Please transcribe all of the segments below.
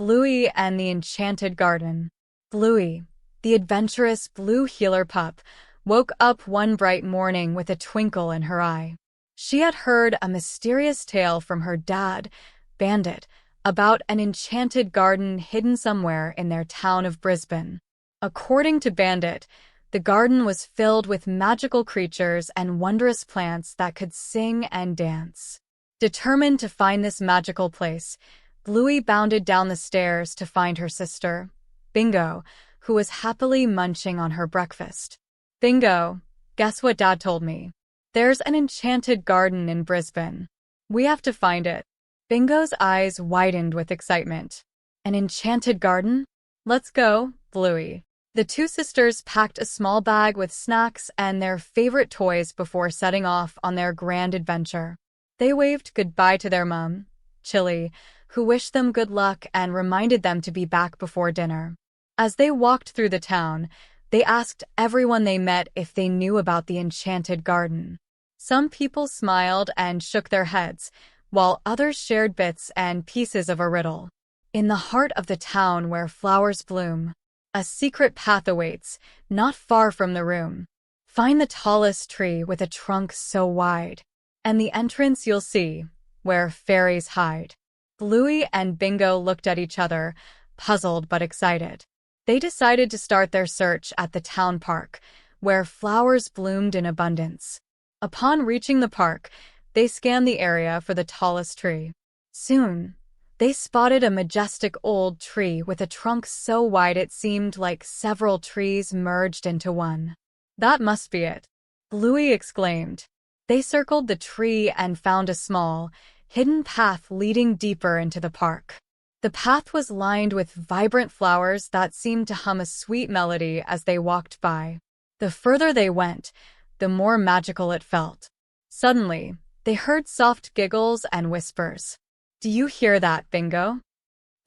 Bluey and the Enchanted Garden. Bluey, the adventurous blue heeler pup, woke up one bright morning with a twinkle in her eye. She had heard a mysterious tale from her dad, Bandit, about an enchanted garden hidden somewhere in their town of Brisbane. According to Bandit, the garden was filled with magical creatures and wondrous plants that could sing and dance. Determined to find this magical place, Bluey bounded down the stairs to find her sister, Bingo, who was happily munching on her breakfast. "Bingo, guess what Dad told me? There's an enchanted garden in Brisbane. We have to find it." Bingo's eyes widened with excitement. "An enchanted garden? Let's go, Bluey." The two sisters packed a small bag with snacks and their favorite toys before setting off on their grand adventure. They waved goodbye to their mom, Chili, who wished them good luck and reminded them to be back before dinner. As they walked through the town, they asked everyone they met if they knew about the enchanted garden. Some people smiled and shook their heads, while others shared bits and pieces of a riddle. In the heart of the town where flowers bloom, a secret path awaits, not far from the room. Find the tallest tree with a trunk so wide, and the entrance you'll see, where fairies hide. Bluey and Bingo looked at each other, puzzled but excited. They decided to start their search at the town park, where flowers bloomed in abundance. Upon reaching the park, they scanned the area for the tallest tree. Soon, they spotted a majestic old tree with a trunk so wide it seemed like several trees merged into one. "That must be it," Bluey exclaimed. They circled the tree and found a small, hidden path leading deeper into the park. The path was lined with vibrant flowers that seemed to hum a sweet melody as they walked by. The further they went, the more magical it felt. Suddenly, they heard soft giggles and whispers. "Do you hear that, Bingo?"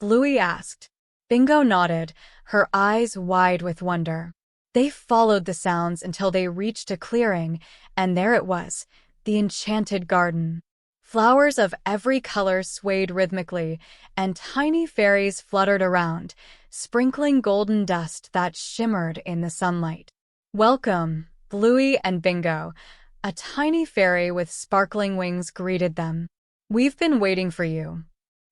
Bluey asked. Bingo nodded, her eyes wide with wonder. They followed the sounds until they reached a clearing, and there it was, the enchanted garden. Flowers of every color swayed rhythmically, and tiny fairies fluttered around, sprinkling golden dust that shimmered in the sunlight. "Welcome, Bluey and Bingo," a tiny fairy with sparkling wings greeted them. "We've been waiting for you."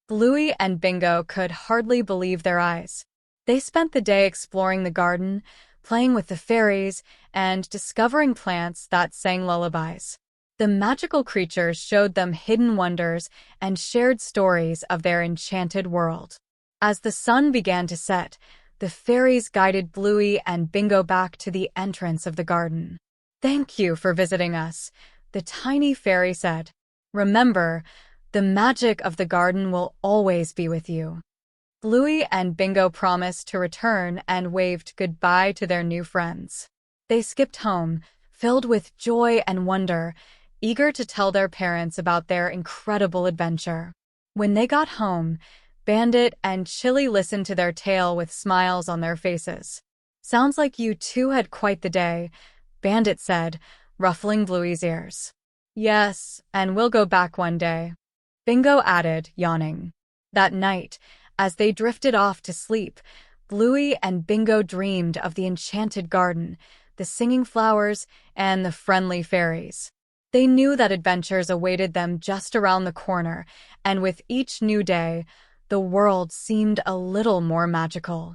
Bluey and Bingo could hardly believe their eyes. They spent the day exploring the garden, playing with the fairies, and discovering plants that sang lullabies. The magical creatures showed them hidden wonders and shared stories of their enchanted world. As the sun began to set, the fairies guided Bluey and Bingo back to the entrance of the garden. "Thank you for visiting us," the tiny fairy said. "Remember, the magic of the garden will always be with you." Bluey and Bingo promised to return and waved goodbye to their new friends. They skipped home, filled with joy and wonder, eager to tell their parents about their incredible adventure. When they got home, Bandit and Chili listened to their tale with smiles on their faces. "Sounds like you two had quite the day," Bandit said, ruffling Bluey's ears. "Yes, and we'll go back one day," Bingo added, yawning. That night, as they drifted off to sleep, Bluey and Bingo dreamed of the enchanted garden, the singing flowers, and the friendly fairies. They knew that adventures awaited them just around the corner, and with each new day, the world seemed a little more magical.